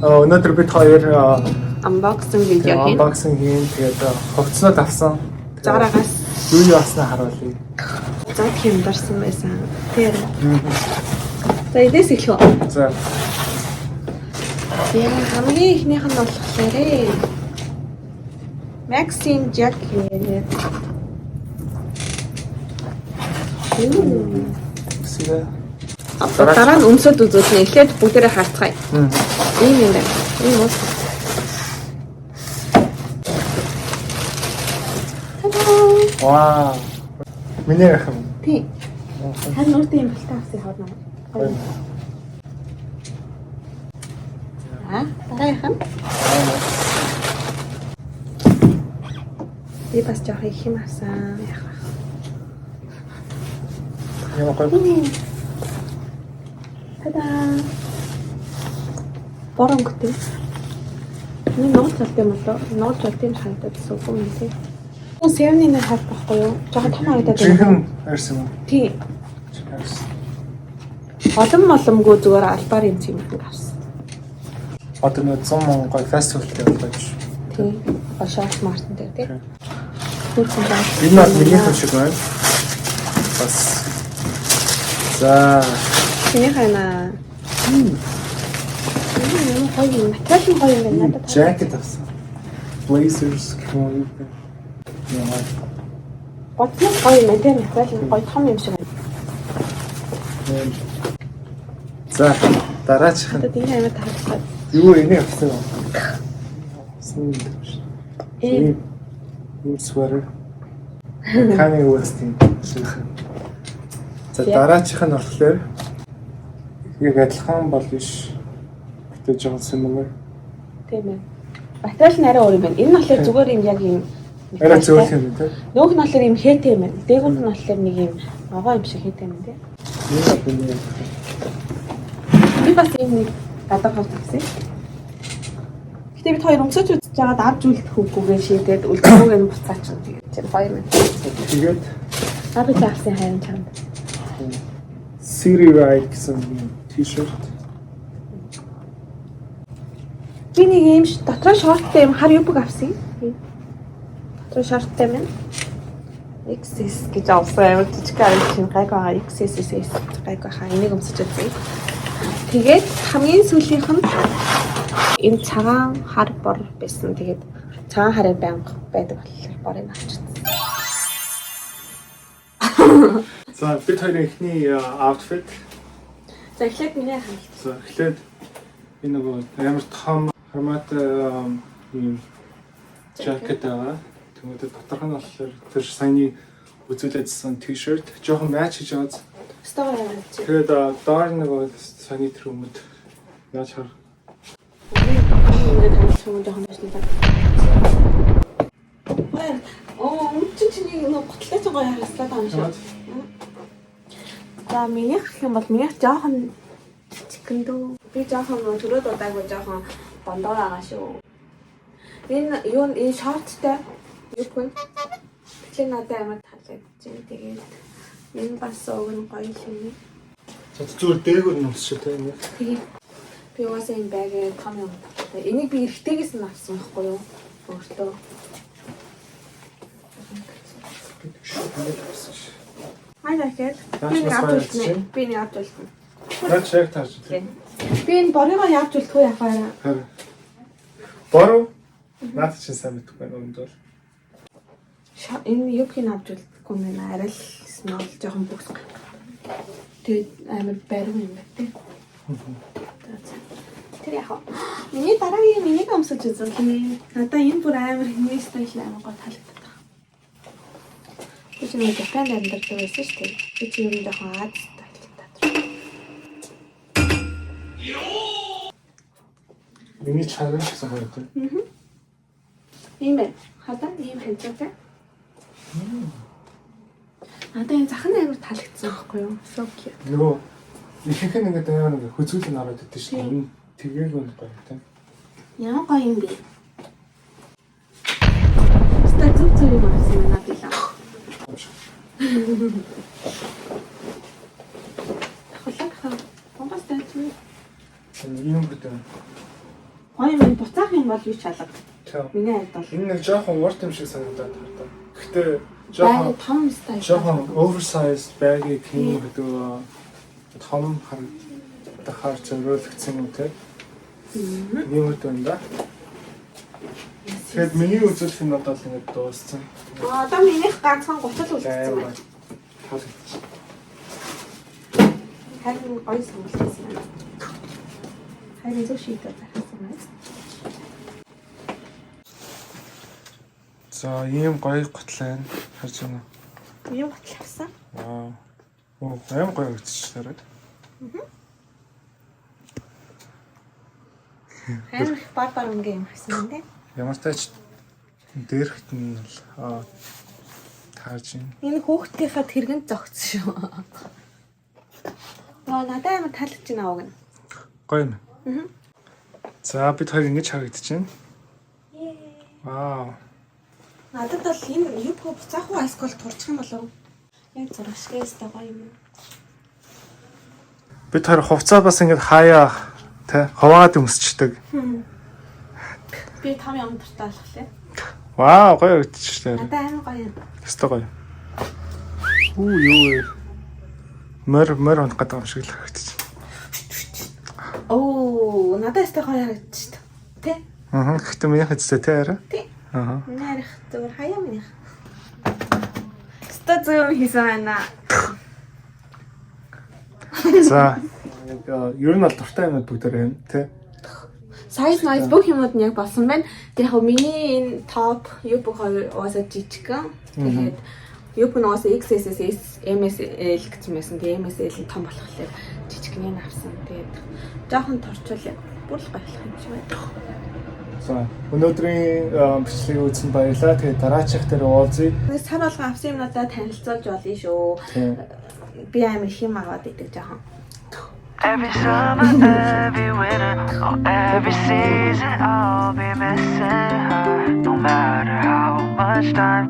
Өнөөдөр бид хоёр unboxing видео хийн. Unboxing хийн. Тэгээд хувцснууд авсан. Заагаас юу яаснаа харуулъя. За хэмдэрсэн байсан. Тэр. За эдээс эхлэв. За. Яг хамгийн ихнийх нь болохоор Maxine Jack гэдэг. Сига. Дараа нь өмсөд үзүүлнэ. Эхлээд бүгдээрээ харцгаая. Ийм юм байна. Ийм уу? Вау. Миний ах юм. Тий. Харин өөртөө юм бэлтээ авсан хоорно. Дараагийнх нь. Би бас жоох их юм авсан. Ямар гоё. Та-да. Боронготой. Энэ нууц алт юм уу? Нууц алт юм санагдаад суугүй юм тий. Севнийн хайр байхгүй юу? Жохо том харагдаад байна. Чихэн арьсан уу? Тий. Олон зүгээр албаар юм чимэг авсан. Одоо нэг 100 мянга гоё фестивалтэй болж. Тий. Шорт мартин дээр тий. Хөөцөн баа. Энэ бол миний шиг байна. Бас. За. Миний хана. Энэ гоё материал гоё юм байна надад. Jacket авсан. Blazers гоё. Бодлоо гоё юм тийм материал гоё том юм шиг байна. За дараачих нь. Энэ амар таарсан. Юу энийг авсан юм? Ийм sweater. Kanye West-ийн шиг. За дараачих нь болохоор яг адилхан бол биш. Гэтэ жоохон симмээр. Тийм ээ. Материал нь арай өөр юм байна. Энэ нь болохоор зүгээр юм яг юм. Арай зөөх юм тийм. Нөгөөх нь болохоор юм хээтэй юм байна. Дээгүүр нь болохоор нэг юм ногоо юм шиг хээтэй юм тийм. Би бас юм нэг гадагш авсан. Гэтэ бид хоёр өмсөж үзэж байгаад авч үлдэх үгүйгээ шийдээд үлдэхгүйгээ нь буцаач тэгээд чинь гоё юм. Тэгээд би авсан хайрын чамд. City Ride гэсэн t-shirt. Би нэг юм дотроо шорттой юм хар юбг авсан. Дотроо шорттой юм. XS гэж авсан амар жижиг юм гайгүй XS гайгүй хаа энийг өмсөж үзье. Тэгээд хамгийн сүүлийнх нь энэ цагаан хар бор байсан. Тэгээд цагаан харыг байнга байдаг болохоор борыг авчихсан. За бид хоёрын эхний outfit. За эхлээд миний хандлт. За эхлээд энэ нөгөө амар том форматай юм жакет аваа. Тэгмээд доторх нь болохоор тэр саяны үзүүлээдсэн t-shirt жоохон match хийж байгаа. Стоор яваад. Тэгээд доор нөгөө саяны тэр өмд яаж хар. Ингээд хамт юм жоохон ажиллаа. Чиний нөгөө готлоо ч гоё харагдаад байгаа юм шиг. За минийх гэх юм бол минийх жоохон чикэндүү. Би жоохон төрөөд удаагүй жоохон бондоо байгаа шүү. Энэ юу энэ шорттой юу гэх вэ? Тэгэхээр надад амар таалагдчихэв. Тэгээд энэ бас өгн гоё юм. Зүгээр дээгүүр нь өмсч тийм. Тэгээд би угаасаа энэ байгээ том юм. Энийг би эргэтэйгээс нь авсан байхгүй юу? Өөртөө. Хайраагээд би нэг авчихсан. Би нэг авчихсан. Наач яг тааш. Би энэ борыгоо явж үлдэхгүй яхаа. Бороо? Наач чинь сайн мэдгүй байна өндөр. Энэ юбкийг авч үлдэхгүй мэн арай л смол жоохон бүкс. Тэгээд амар баруун юм байна тий. Тэр яхаа. Миний дараагийн миний өмсөж үзүүлээ. Надаа энэ бүр амар хэмээ стайл амар гоо таалагдав. Би нэг Japan амьдардаг байсан шүү дээ. Би ч юм жоохон Аз стайлтай. Миний чанар гэсэн гоё тийм. Ийм байна. Хадаа ийм хэнцээтэй. Надад энэ захын амар таалагдсан байхгүй юу? So cute. Нөгөө ихэнх нь ингээд амар нэг хөзгөл нараад идэв шүү дээ. Тэгээд гоё тийм. Ямар гоё юм бэ? Статус зүйл болсон надад л. Холак хаа. Бомбас тань. дээ. Гоё юм буцаах юм бол юу ч алга. Тийм. Миний хувьд бол Энэ нэг жоохон урт юм шиг санагдаад хардаа. Гэхдээ бай жоохон том стайл. жоохон oversized bag-ийг тийм гэдэг том хар зориулагдсан юм те. Ийм үед байна да. Тэгэхээр миний үзүүлэх нь одоо л ингэ дууссан. Одоо минийх ганцхан 30 л үлдсэн байна. Харин гоё сонголтсон байна. Харин зөв шийдвэр гаргасан байна. За ийм гоё готл байна. Харж байна уу? Юу готл авсан? Вау. Оо, аим гоё өгчөөр. Харин их бар үнгийн юм авсан юм дээ. Ямар тач дээрхт нь бол таарж байна. Энэ хүүхдийнхаа тэргэнд зогцсон шүү. Надад амар таалагдж байна уг нь. Гоё юм. За бид хоёр ингэж харагдаж байна. Вау. Надад бол энэ юу буцаах уу аскол турчих юм болов уу? Яг зураг шигээс гоё юм. Бид хоёр хувцаа бас ингэж хаяа тэ хаваад өмсчдэг. Би том юм дуртай болохлаа. Вау, гоё өгчөөр. Надад амар гоё юм. Өстой гоё. Юу вэ? Мөр онох гэдэг юм шиг л харагдаж байна. Оо, надад өстой гоё харагдаж шүү дээ. Тэ? Гэхдээ миний хэзээ тэ арай. Тэ. Нэрх зүгээр хаяа минийх. Өстой зөв хийсэн байна. За ер нь бол дуртай юмуд бүгдээр байна тий. Size nice бүх юмуд нь яг болсон байна. Тэг яг миний энэ топ UP 2 уусаа жижигхэн. Тэгээд UP нь уусаа XS, MSL гэсэн байсан. Тэгээд MSL нь том болохоор жижигхэн авсан. Тэгээд жоохон торчвол яг бүр л гоёлох юм шиг байна. За өнөөдрийн бичлэгийг үзсэн баярлалаа. Тэгээд дараачих дээр уулзъя. Сар болгон авсан юмнуудаа танилцуулж болно шүү. Би амар хим аваад идэг жоохон. Every summer, every winter, or every season, I'll be missing her. No matter how much time